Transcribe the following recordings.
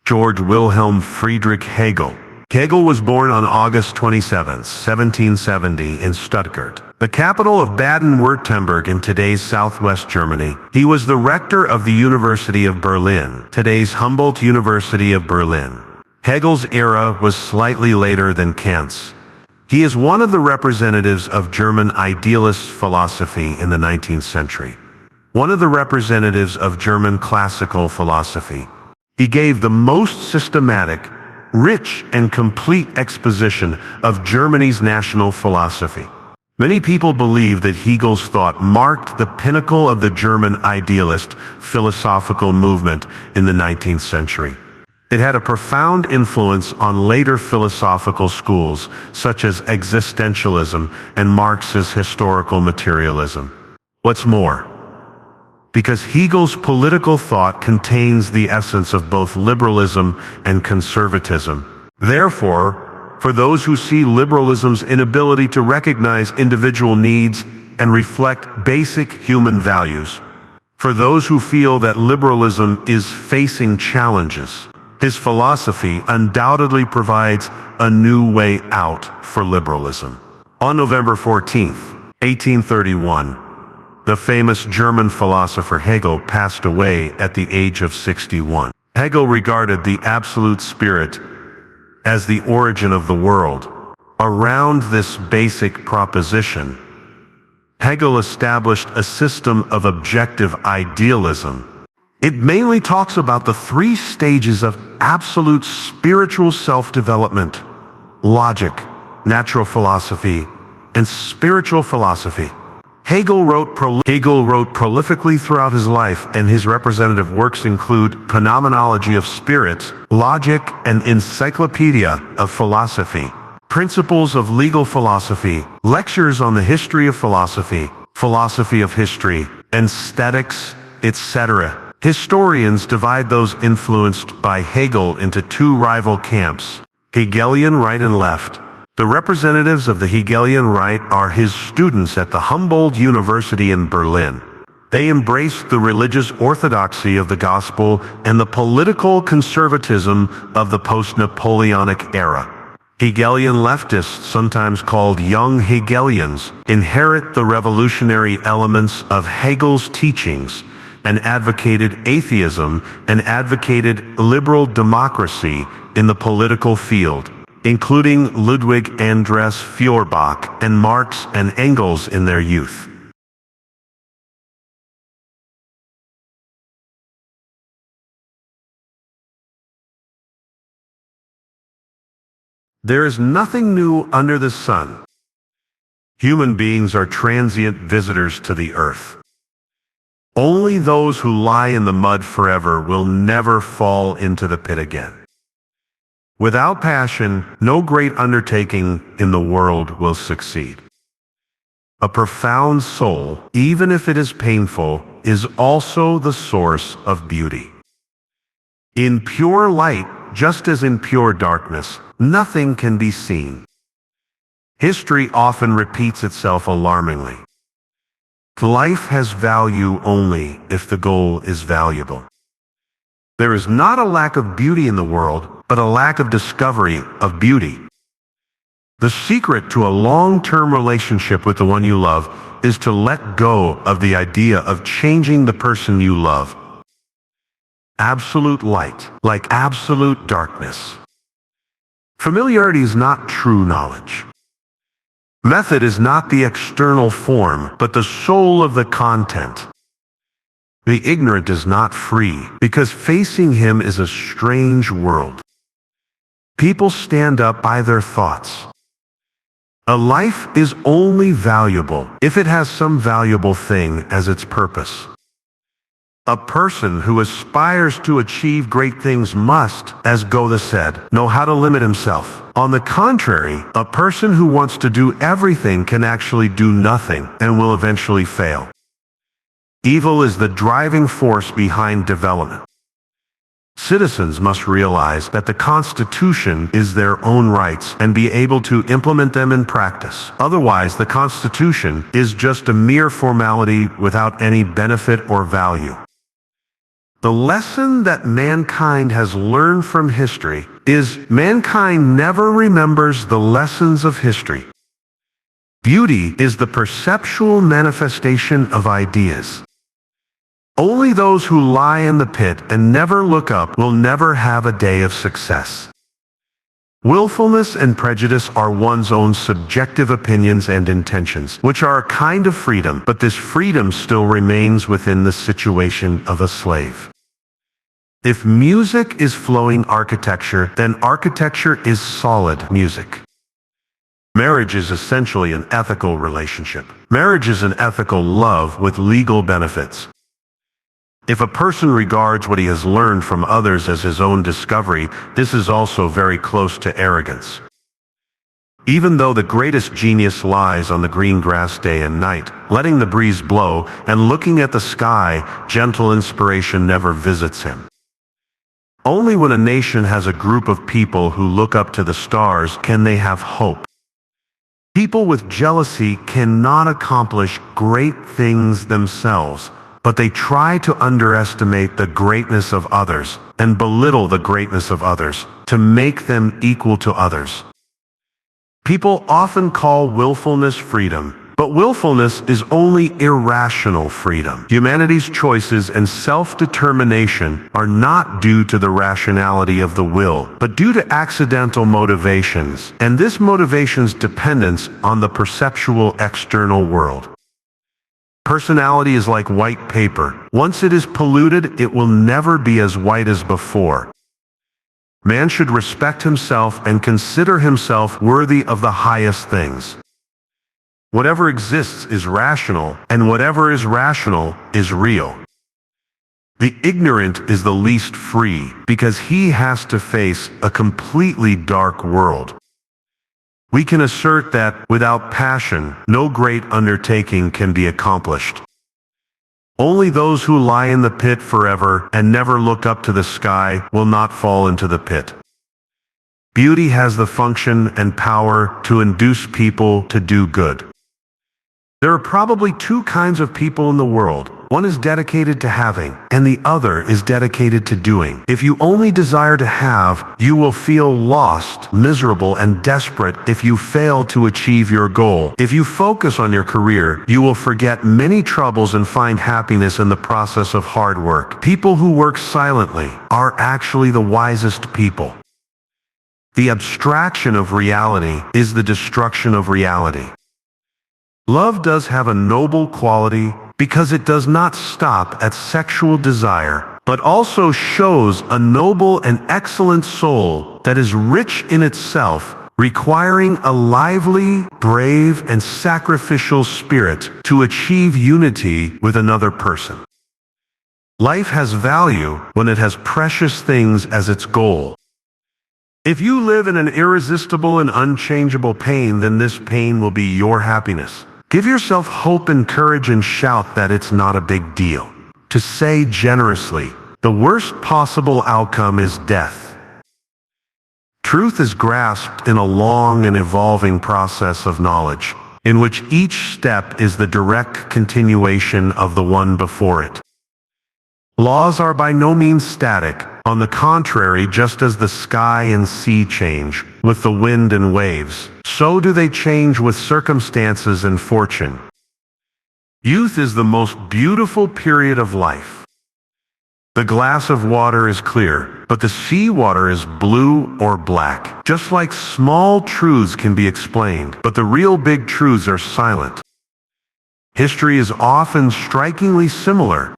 George Wilhelm Friedrich Hegel. Hegel was born on August 27, 1770 in Stuttgart, the capital of Baden-Württemberg in today's southwest Germany. He was the rector of the University of Berlin, today's Humboldt University of Berlin. Hegel's era was slightly later than Kant's. He is one of the representatives of German idealist philosophy in the 19th century. One of the representatives of German classical philosophy. He gave the most systematic, rich and complete exposition of Germany's national philosophy. Many people believe that Hegel's thought marked the pinnacle of the German idealist philosophical movement in the 19th century. It had a profound influence on later philosophical schools such as existentialism and Marx's historical materialism. What's more, because Hegel's political thought contains the essence of both liberalism and conservatism. Therefore, for those who see liberalism's inability to recognize individual needs and reflect basic human values, for those who feel that liberalism is facing challenges, his philosophy undoubtedly provides a new way out for liberalism. On November 14, 1831, the famous German philosopher Hegel passed away at the age of 61. Hegel regarded the absolute spirit as the origin of the world. Around this basic proposition, Hegel established a system of objective idealism. It mainly talks about the three stages of absolute spiritual self-development: logic, natural philosophy, and spiritual philosophy. Hegel wrote prolifically throughout his life, and his representative works include Phenomenology of Spirits, Logic and Encyclopedia of Philosophy, Principles of Legal Philosophy, Lectures on the History of Philosophy, Philosophy of History, Aesthetics, etc. Historians divide those influenced by Hegel into two rival camps: Hegelian right and left. The representatives of the Hegelian right are his students at the Humboldt University in Berlin. They embraced the religious orthodoxy of the gospel and the political conservatism of the post-Napoleonic era. Hegelian leftists, sometimes called young Hegelians, inherit the revolutionary elements of Hegel's teachings and advocated atheism and advocated liberal democracy in the political field, including Ludwig Andreas Feuerbach and Marx and Engels in their youth. There is nothing new under the sun. Human beings are transient visitors to the earth. Only those who lie in the mud forever will never fall into the pit again. Without passion, no great undertaking in the world will succeed. A profound soul, even if it is painful, is also the source of beauty. In pure light, just as in pure darkness, nothing can be seen. History often repeats itself alarmingly. Life has value only if the goal is valuable. There is not a lack of beauty in the world, but a lack of discovery of beauty. The secret to a long-term relationship with the one you love is to let go of the idea of changing the person you love. Absolute light, like absolute darkness. Familiarity is not true knowledge. Method is not the external form, but the soul of the content. The ignorant is not free, because facing him is a strange world. People stand up by their thoughts. A life is only valuable if it has some valuable thing as its purpose. A person who aspires to achieve great things must, as Goethe said, know how to limit himself. On the contrary, a person who wants to do everything can actually do nothing and will eventually fail. Evil is the driving force behind development. Citizens must realize that the Constitution is their own rights and be able to implement them in practice. Otherwise, the Constitution is just a mere formality without any benefit or value. The lesson that mankind has learned from history is mankind never remembers the lessons of history. Beauty is the perceptual manifestation of ideas. Only those who lie in the pit and never look up will never have a day of success. Willfulness and prejudice are one's own subjective opinions and intentions, which are a kind of freedom, but this freedom still remains within the situation of a slave. If music is flowing architecture, then architecture is solid music. Marriage is essentially an ethical relationship. Marriage is an ethical love with legal benefits. If a person regards what he has learned from others as his own discovery, this is also very close to arrogance. Even though the greatest genius lies on the green grass day and night, letting the breeze blow and looking at the sky, gentle inspiration never visits him. Only when a nation has a group of people who look up to the stars can they have hope. People with jealousy cannot accomplish great things themselves, but they try to underestimate the greatness of others and belittle the greatness of others to make them equal to others. People often call willfulness freedom, but willfulness is only irrational freedom. Humanity's choices and self-determination are not due to the rationality of the will, but due to accidental motivations, and this motivation's dependence on the perceptual external world. Personality is like white paper. Once it is polluted, it will never be as white as before. Man should respect himself and consider himself worthy of the highest things. Whatever exists is rational, and whatever is rational is real. The ignorant is the least free because he has to face a completely dark world. We can assert that without passion, no great undertaking can be accomplished. Only those who lie in the pit forever and never look up to the sky will not fall into the pit. Beauty has the function and power to induce people to do good. There are probably two kinds of people in the world. One is dedicated to having, and the other is dedicated to doing. If you only desire to have, you will feel lost, miserable, and desperate if you fail to achieve your goal. If you focus on your career, you will forget many troubles and find happiness in the process of hard work. People who work silently are actually the wisest people. The abstraction of reality is the destruction of reality. Love does have a noble quality because it does not stop at sexual desire, but also shows a noble and excellent soul that is rich in itself, requiring a lively, brave, and sacrificial spirit to achieve unity with another person. Life has value when it has precious things as its goal. If you live in an irresistible and unchangeable pain, then this pain will be your happiness. Give yourself hope and courage and shout that it's not a big deal. To say generously, the worst possible outcome is death. Truth is grasped in a long and evolving process of knowledge, in which each step is the direct continuation of the one before it. Laws are by no means static. On the contrary, just as the sky and sea change with the wind and waves, so do they change with circumstances and fortune. Youth is the most beautiful period of life. The glass of water is clear, but the sea water is blue or black. Just like small truths can be explained, but the real big truths are silent. History is often strikingly similar.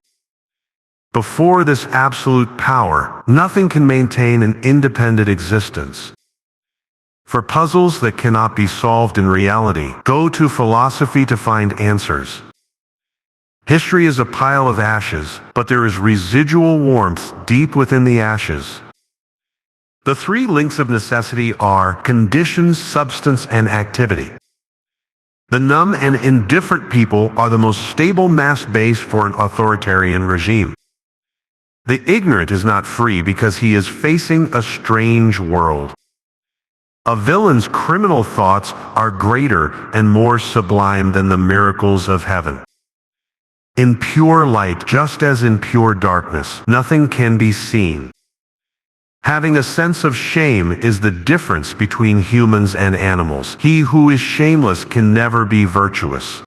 Before this absolute power, nothing can maintain an independent existence. For puzzles that cannot be solved in reality, go to philosophy to find answers. History is a pile of ashes, but there is residual warmth deep within the ashes. The three links of necessity are conditions, substance, and activity. The numb and indifferent people are the most stable mass base for an authoritarian regime. The ignorant is not free because he is facing a strange world. A villain's criminal thoughts are greater and more sublime than the miracles of heaven. In pure light, just as in pure darkness, nothing can be seen. Having a sense of shame is the difference between humans and animals. He who is shameless can never be virtuous.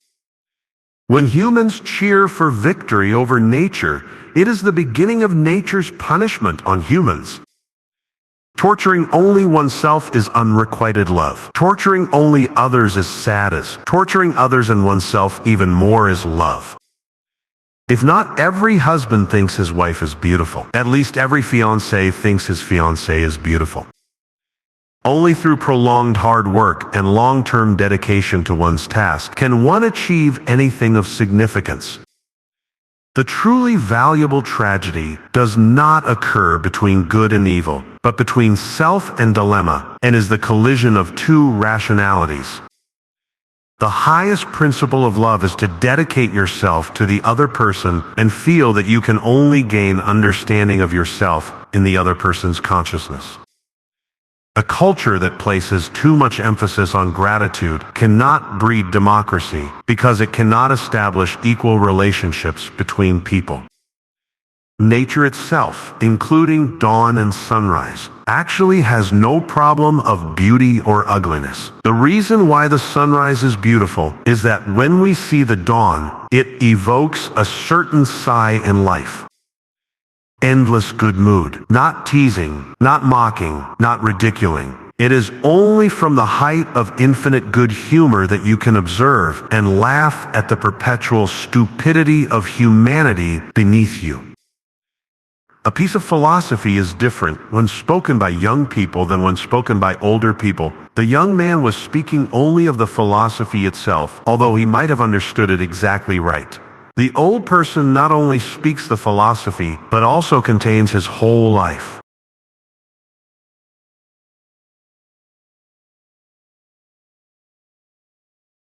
When humans cheer for victory over nature, it is the beginning of nature's punishment on humans. Torturing only oneself is unrequited love. Torturing only others is sadist. Torturing others and oneself even more is love. If not every husband thinks his wife is beautiful, at least every fiancé thinks his fiancée is beautiful. Only through prolonged hard work and long-term dedication to one's task can one achieve anything of significance. The truly valuable tragedy does not occur between good and evil, but between self and dilemma, and is the collision of two rationalities. The highest principle of love is to dedicate yourself to the other person and feel that you can only gain understanding of yourself in the other person's consciousness. A culture that places too much emphasis on gratitude cannot breed democracy because it cannot establish equal relationships between people. Nature itself, including dawn and sunrise, actually has no problem of beauty or ugliness. The reason why the sunrise is beautiful is that when we see the dawn, it evokes a certain sigh in life. Endless good mood, not teasing, not mocking, not ridiculing. It is only from the height of infinite good humor that you can observe and laugh at the perpetual stupidity of humanity beneath you. A piece of philosophy is different when spoken by young people than when spoken by older people. The young man was speaking only of the philosophy itself, although he might have understood it exactly right. The old person not only speaks the philosophy, but also contains his whole life.